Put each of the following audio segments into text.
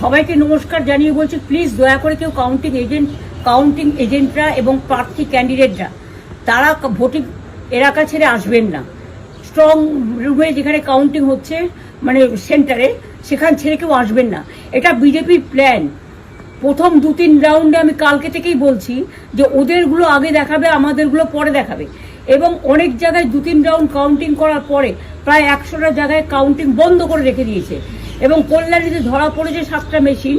সবাইকে নমস্কার জানিয়ে বলছি, প্লিজ দয়া করে কেউ কাউন্টিং এজেন্টরা এবং প্রার্থী ক্যান্ডিডেটরা তারা ভোটিং এলাকা ছেড়ে আসবেন না। স্ট্রং রুমে যেখানে কাউন্টিং হচ্ছে, মানে সেন্টারে, সেখান ছেড়ে কেউ আসবেন না। এটা বিজেপির প্ল্যান। প্রথম 2-3 রাউন্ডে আমি কালকে থেকেই বলছি যে ওদেরগুলো আগে দেখাবে, আমাদেরগুলো পরে দেখাবে। এবং অনেক জায়গায় 2-3 রাউন্ড কাউন্টিং করার পরে প্রায় 100টা জায়গায় কাউন্টিং বন্ধ করে রেখে দিয়েছে। এবং কল্যাণীতে ধরা পড়েছে 7টা মেশিন,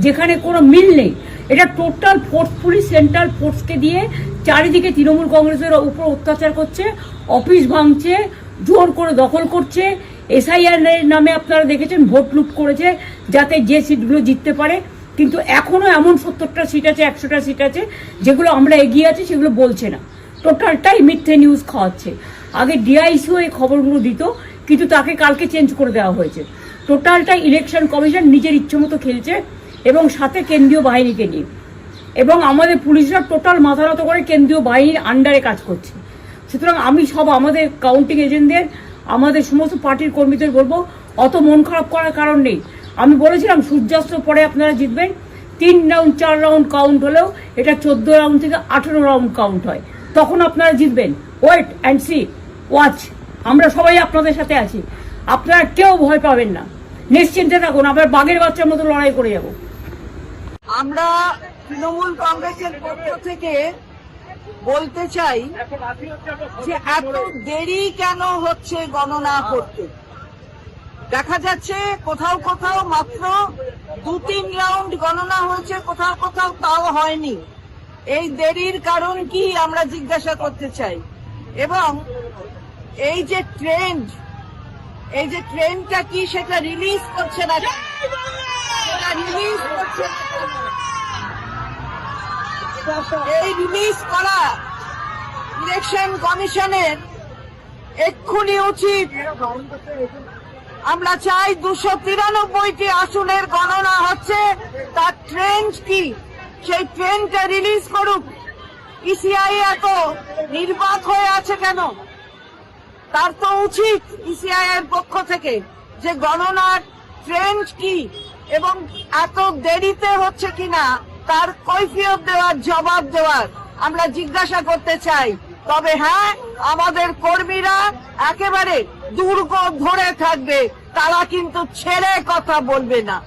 যেখানে কোনো মিল নেই। এটা টোটাল ফোর্সফুলি সেন্ট্রাল ফোর্সকে দিয়ে চারিদিকে তৃণমূল কংগ্রেসের উপর অত্যাচার করছে, অফিস ভাঙছে, জোর করে দখল করছে। এসআইআর নামে আপনারা দেখেছেন ভোট লুট করেছে যাতে যে সিটগুলো জিততে পারে। কিন্তু এখনো এমন 70টা সিট আছে, 100টা সিট আছে যেগুলো আমরা এগিয়ে আছি, সেগুলো বলছে না। টোটালটাই মিথ্যে নিউজ খাওয়াচ্ছে। আগে ডিআইসিও এই খবরগুলো দিত, কিন্তু তাকে কালকে চেঞ্জ করে দেওয়া হয়েছে। টোটালটাই ইলেকশন কমিশন নিজের ইচ্ছে মতো খেলছে, এবং সাথে কেন্দ্রীয় বাহিনীকে নিয়ে। এবং আমাদের পুলিশরা টোটাল মাথা নত করে কেন্দ্রীয় বাহিনীর আন্ডারে কাজ করছে। সুতরাং আমি আমাদের কাউন্টিং এজেন্টদের, আমাদের সমস্ত পার্টির কর্মীদের বলবো, অত মন খারাপ করার কারণ নেই। আমি বলেছিলাম সূর্যাস্ত পরে আপনারা জিতবেন। 3 রাউন্ড 4 রাউন্ড কাউন্ট হলেও এটা 14 রাউন্ড থেকে 18 রাউন্ড কাউন্ট হয়, তখন আপনারা জিতবেন। Wait and see, watch. আমরা সবাই আপনাদের সাথে আছি, আপনারা কেউ ভয় পাবেন না, নিশ্চিন্তে থাকুন। আমরা বাঘের বাচ্চার মতো লড়াই করে যাব। আমরা তৃণমূল কংগ্রেসের পক্ষ থেকে বলতে চাই যে এত দেরি কেন হচ্ছে গণনা করতে। দেখা যাচ্ছে কোথাও কোথাও মাত্র 2-3 রাউন্ড গণনা হয়েছে, কোথাও কোথাও তাও হয়নি। এই দেরির কারণ কি আমরা জিজ্ঞাসা করতে চাই। এবং এই যে ট্রেন্ডটা কি সেটা রিলিজ করছে না, রিলিজ করছে। এই রিলিজ করা ইলেকশন কমিশনের এক্ষুনি উচিত। আমরা চাই 293টি আসনের গণনা হচ্ছে, তার ট্রেন্ড কি সেই ট্রেন্ডটা রিলিজ করুক। ইসিআই এত নির্বাক হয়ে আছে কেন? তার তো উচিত ইসিআই এর পক্ষ থেকে যে গণনার ট্রেন্ড কি এবং এত দেরিতে হচ্ছে কিনা তার কৈফিয়ত দেওয়ার, জবাব দেওয়ার আমরা জিজ্ঞাসা করতে চাই। তবে হ্যাঁ, আমাদের কর্মীরা একেবারে দুর্গ ধরে থাকবে, তারা কিন্তু ছেড়ে কথা বলবে না।